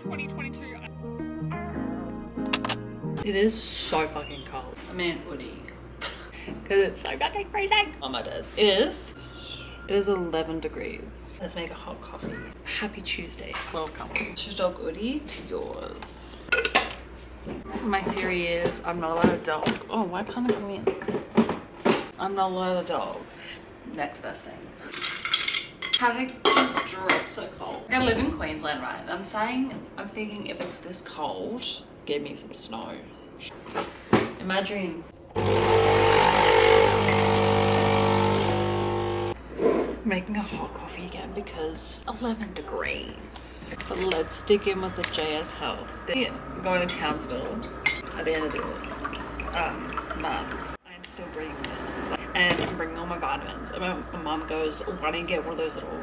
2022. It is so fucking cold. I mean, hoodie. Because it's so fucking crazy. On my desk. It is 11 degrees. Let's make a hot coffee. Happy Tuesday. Welcome. Your dog hoodie to yours. My theory is I'm not allowed a dog. Oh, why can't I go in? I'm not allowed a dog. Next best thing. How did it just drop so cold? I live in Queensland, right? I'm thinking if it's this cold, give me some snow. In my dreams. I'm making a hot coffee again because 11 degrees. But let's dig in with the JS Health. They're going to Townsville at the end of the month. I'm still bringing this. And I'm bringing all my vitamins. And my mom goes, why don't you get one of those little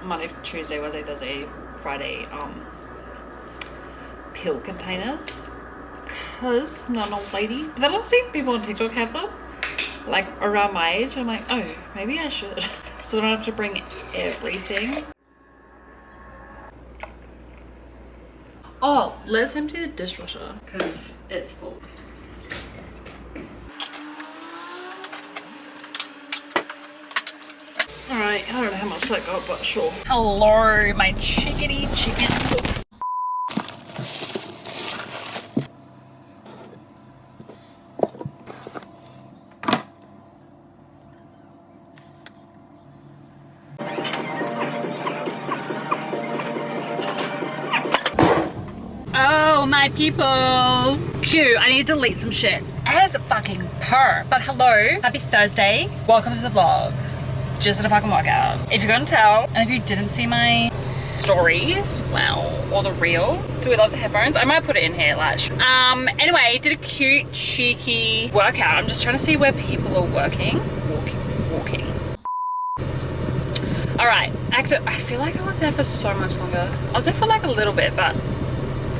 Monday, Tuesday, Wednesday, Thursday, Friday pill containers? Because I'm not an old lady. But then I've seen people on TikTok have them, like around my age. I'm like, oh, maybe I should. So I don't have to bring everything. Oh, let's empty the dishwasher because it's full. Alright, I don't know how much that got, but sure. Hello, my chickadee chicken. Oops. Oh, my people. Phew, I need to delete some shit. As fucking per. But hello, happy Thursday. Welcome to the vlog. Just at a fucking workout. If you're gonna tell, and if you didn't see my stories, well, or the reel, do we love the headphones? I might put it in here, like. Anyway, did a cute, cheeky workout. I'm just trying to see where people are walking. All right, active. I feel like I was there for so much longer. I was there for like a little bit, but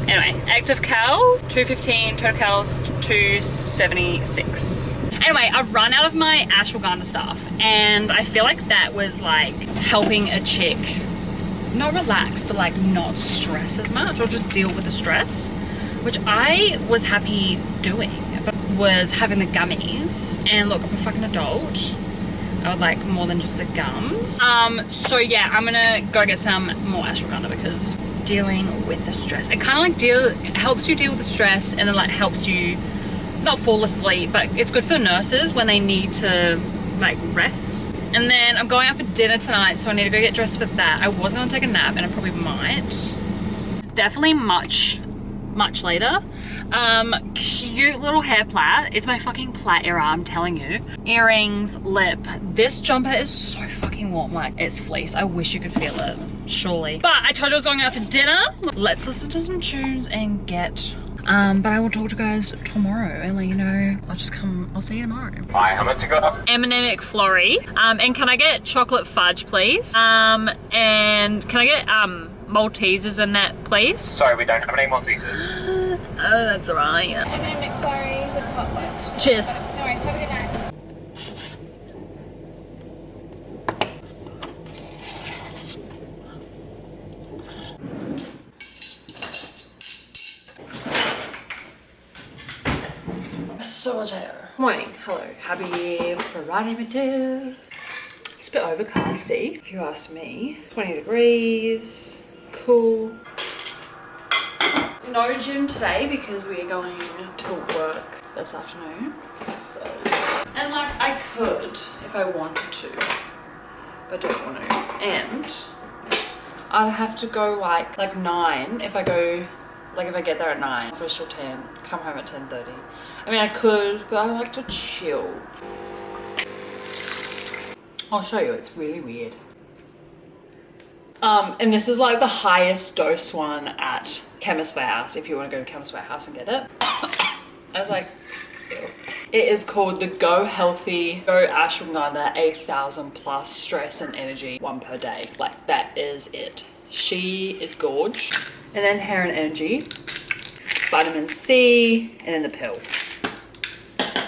anyway, active cal 215, total cals 276. Anyway, I've run out of my ashwagandha stuff, and I feel like that was like helping a chick not relax, but like not stress as much, or just deal with the stress, which I was happy doing. But was having the gummies, and look, I'm a fucking adult. I would like more than just the gums. So yeah, I'm gonna go get some more ashwagandha because dealing with the stress, it kind of like helps you deal with the stress, and then like helps you not fall asleep, but it's good for nurses when they need to like rest. And then I'm going out for dinner tonight, so I need to go get dressed for that. I was gonna take a nap, and I probably might. It's definitely much later. Cute little hair plait. It's my fucking plait era, I'm telling you. Earrings, lip. This jumper is so fucking warm, like it's fleece. I wish you could feel it, surely. But I told you I was going out for dinner. Let's listen to some tunes and get but I will talk to you guys tomorrow and let you know. I'll see you tomorrow. Bye, I'm meant to go. M&M McFlurry. And can I get chocolate fudge, please? And can I get Maltesers in that, please? Sorry, we don't have any Maltesers. Oh, that's alright. M&M McFlurry with hot fudge. Cheers. No worries, have a good night. So much hair. Morning, hello, happy Friday, my dude. It's a bit overcasty, if you ask me. 20 degrees, cool. No gym today because we are going to work this afternoon. So, and like I could if I wanted to, but I don't want to. And I'd have to go like 9 if I go. Like if I get there at 9, first till 10, come home at 10:30. I mean, I could, but I like to chill. I'll show you, it's really weird. And this is like the highest dose one at Chemist Warehouse, if you want to go to Chemist Warehouse and get it. I was like, ew. It is called the Go Healthy Go Ashwagandha 8,000 plus stress and energy 1 per day. Like that is it. She is gorge. And then hair and energy, vitamin C, and then the pill.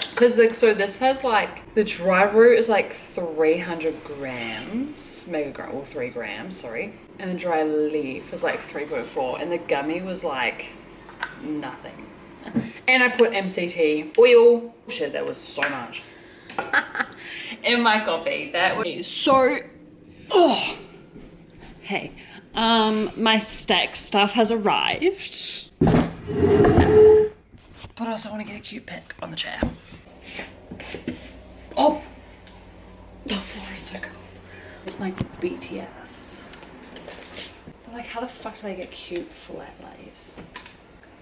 Because like, so this has like, the dry root is like 300 grams, megagram, or 3 grams, sorry. and the dry leaf was like 3.4, and the gummy was like nothing. And I put MCT oil. Shit, that was so much. In my coffee. That was so, oh. Hey, my stack stuff has arrived. But I also want to get a cute pic on the chair. Oh, the floor is so cold. It's like BTS. But like, how the fuck do they get cute flat lays?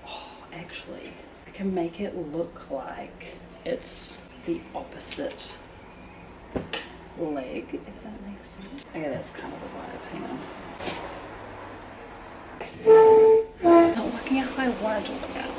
Oh, actually, I can make it look like it's the opposite leg, if that makes sense. Okay, that's kind of the vibe. Hang on. Not looking at how I want to look out.